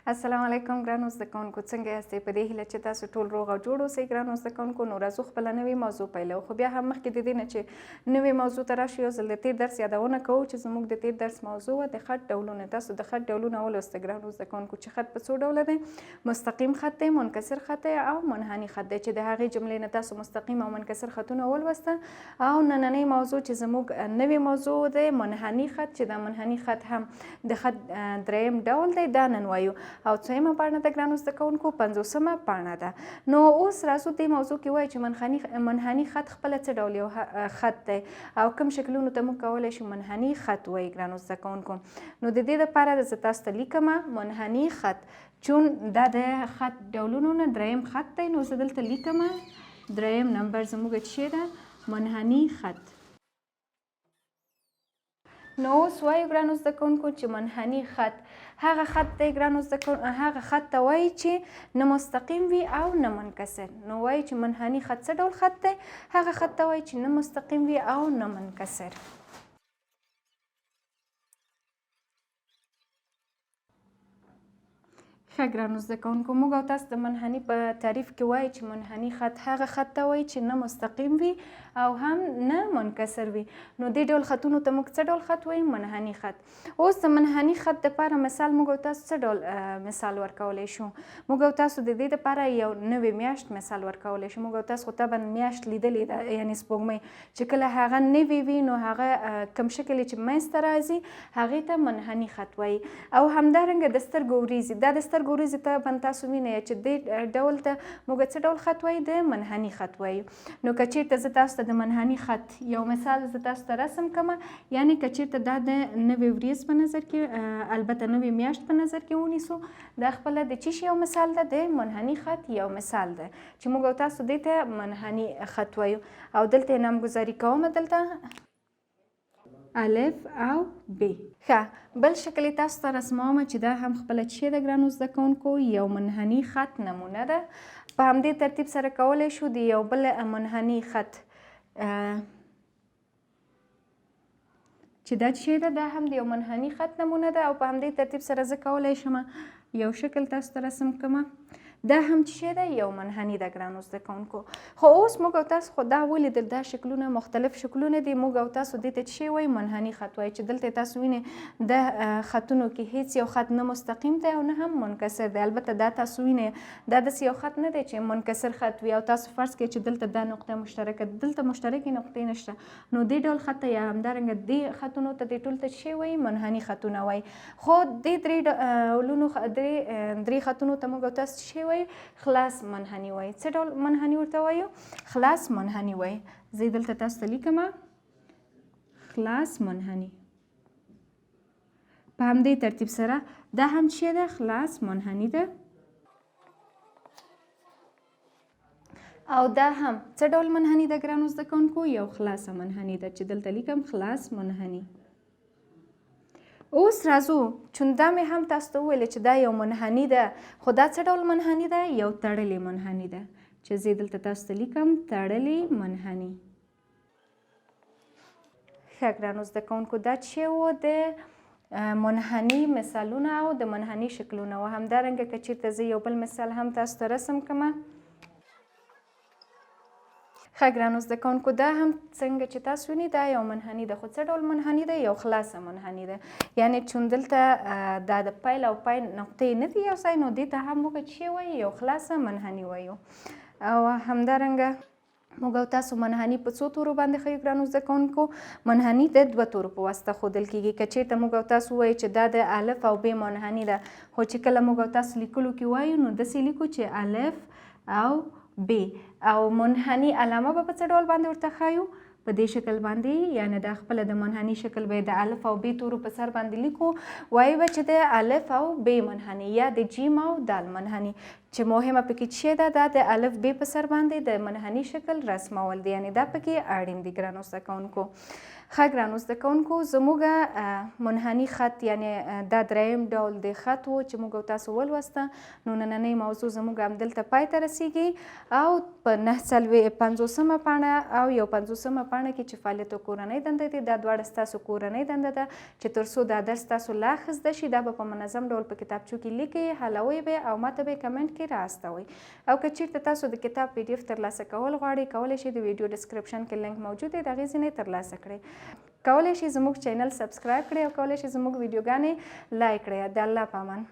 السلام علیکم ګرانو زده کوونکو، څنګه یاستئ؟ په دې هیله چې تاسو ټول روغ او جوړ اوسئ. ګرانو زده کوونکو، نو راځو خپله نوې موضوع پیلوو. خو بیا هم مخکې د دې نه چې نوې موضوع ته راشو، یو ځل د تېر درس یادونه کوو چې زموږ د تېر درس موضوع وه د خط ډولونه. تاسو د خط ډولونه ولوسته ګرانو زده کوونکو چې خط په څو ډوله دی. مستقیم خط دی، منکسر خط دی او منحني خط دی، چې د هغې جملې نه تاسو مستقیم او منکسر خطونه ولوسته. او نننۍ موضوع چې زموږ نوې موضوع دی منحني خط، چې دا منحني خط هم د خط دریم ډول دی، دا نن وایو. او څویمه پاڼه د ګرانو زده کوونکو 50مه پاڼه ده. نو اوس راځو دې موضوع کې وایي چې منحني خط خپله څه ډول یو خط دی او کوم شکلونو ته موږ کولی شو منحني خط وایي ګرانو زده کوونکو. نو د دې دپاره زه تاسو ته لیکمه منحني خط، چون دا د خط ډولونو نه دریم خط دی. نو زه دلته لیکمه دریم نمبر زموږ چې ده منحني خط. نو اوس وایو ګرانو زده کوونکو چې منحني خط هغه خط دی ګرانو زده کوونکو، هغه خط ته وایي چې نه مستقیم وي او نه منکسر. نو وایي چې منحني خط څه ډول خط دی؟ هغه خط ته وایي چې نه مستقیم وي او نه منکسر. ښه ګرانو زده کوونکو، موږ او تاسو د منحني په تعریف کې وایي چې منحني خط هغه خط ته وایي چې نه مستقیم وي او هم نه منکسر وي. نو دې ډول خطونو ته موږ څه ډول خط وایو؟ منحني خط. اوس د منحني خط دپاره مثال موږ او تاسو څه ډول مثال ورکولی شو؟ موږ او تاسو د دې دپاره یو نوې میاشت مثال ورکولی شو. موږ او تاسو خو طبعا میاشت لیدلې ده، یعنې سپوږمۍ چې کله هغه نوې وي نو هغه کوم شکل چې منځته راځي هغې ته منحني خط وایي. او همدارنګه د سترګو وریځې، دا د سترګو وریځې ته تاسو وینئ چې دې ډول ته موږ څه ډول خط وایو؟ د منحني خط وایو. نو که چېرته زه تاسو ته د منحني خط یو مثال زه تاسو ته رسم کړم، یعنې که چېرته دا د نوې ورځ په نظر کې، البته نوې میاشت په نظر کې ونیسو، دا خپله د څه شي یو مثال ده؟ د منحني خط یو مثال ده چې موږ او تاسو دې ته منحني خط وایو. او دلته یې نامګذاري کومه، دلته الف او ب. ښه، بل شکل یې تاسو ته رسمومه چې دا هم خپله چې ده ګرانو زده کوونکو یو منحني خط نمونه ده. په همدې ترتیب سره کولی شو د یو بل منحني خط چې دا چې ده دا هم د یو منحني خط نمونه ده. او په همدې ترتیب سره زه کولی شم یو شکل تاسو ته رسم کړم، دا هم چې ده یو منحني ده ګرانو زده کوونکو. خو اوس موږ او تاسو خو دا ولیدل، دا شکلونه مختلف شکلونه دي. موږ او تاسو دې ته چې وایي منحني خط وایي، چې دلته تاسو وینئ د خطونو کې هیڅ یو خط نه مستقیم دی او نه هم منکسر دی. البته دا تاسو وینئ دا داسې یو خط نه دی چې منکسر خط وي او تاسو فرض کړئ چې دلته دا نقطه مشترکه، دلته مشترکې نقطې نشته. نو دې ډول خط ته یا همدارنګه دې خطونو ته دې ټول ته چې وایي منحني خطونه وایي. خو دې درې خطونو ته موږ او تاسو چې وایي خلاص منحني وایي. څه ډول منحني ورته وایو؟ خلاص منحني وایي. زه دلته تاسو ته لیکمه خلاص منحني. په همدې ترتیب سره دا هم چې ده خلاص منحني ده. او دا هم څه ډول منحني ده ګرانو زده کوونکو؟ یو خلاصه منحني ده چې دلته لیکم خلاص منحني. اوس راځو، چون دا مې هم تاسو ته وویل چې دا یو منحني ده، خو دا څه ډول منحني ده؟ یو تړلې منحني ده چې زه دلته تاسو ته لیکم تړلې منحني. ښه ګرانو زده کوونکو، دا چې و د منحني مثالونه او د منحني شکلونه و. همدارنګه که چېرته زه یو بل مثال هم تاسو ته رسم کړم. ښه ګرانو زده کوونکو، دا هم څنګه چې تاسو وینئ دا یو منحني ده. خو څه ډول منحني ده؟ یو خلاصه منحني ده. یعنې چون دلته دا د پیل او پای نقطې نه دي یو ځای، نو دې ته هم موږ چې وایو یو خلاصه منحني وایو. او همدارنګه موږ او تاسو منحني په څو تورو باندې ښیو ګرانو زده کوونکو؟ منحني د 2 تورو په واسطه ښودل کېږي. که چېرته موږ او تاسو وایو چې دا د الف او ب منحني ده، خو چې کله موږ او تاسو لیکلو کې وایو نو داسې لیکو چې الف او ب، او منحني علامه به په څه ډول باندې ورته ښایو؟ په دې شکل باندې. یعنې دا خپله د منحني شکل به د الف او ب تورو په سر باندې لیکو. وایو به چې د الف او ب منحني یا د جیم او دال منحني، چې مهمه پکې چې ده دا د الف ب په سر باندې د منحني شکل رسمول دی. یعنې دا پکې اړین دي ګرانو زده کوونکو. ښه ګرانو زده کوونکو زموږ منحني خط یعنی دا دریم ډول د خط و چې موږ تاسو ولوسته. نو نننۍ موضوع زموږ همدلته پای ته رسیږي او په 950 پاڼه او 51 پاڼه کې چې فعالیت او کورنۍ دنده دي دا دواړه ستاسو کورنۍ دنده ده چې تر څو دا درس تاسو لا ښه زده شي دا به په منظم ډول په کتابچو کې لیکئ، حلوئ به او ماته به کمنټ کې راستوئ. او که چیرته تاسو د کتاب پی ډي اف ترلاسه کول غواړئ کولی شئ د ویډیو ډسکرپشن کې لینک موجود دی د هغې ځینې ترلاسه کړئ. کولی شئ زموږ چینل سبسکرایب کړئ او کولی شئ زموږ ویډیوګانې لایک کړئ. د الله په امان.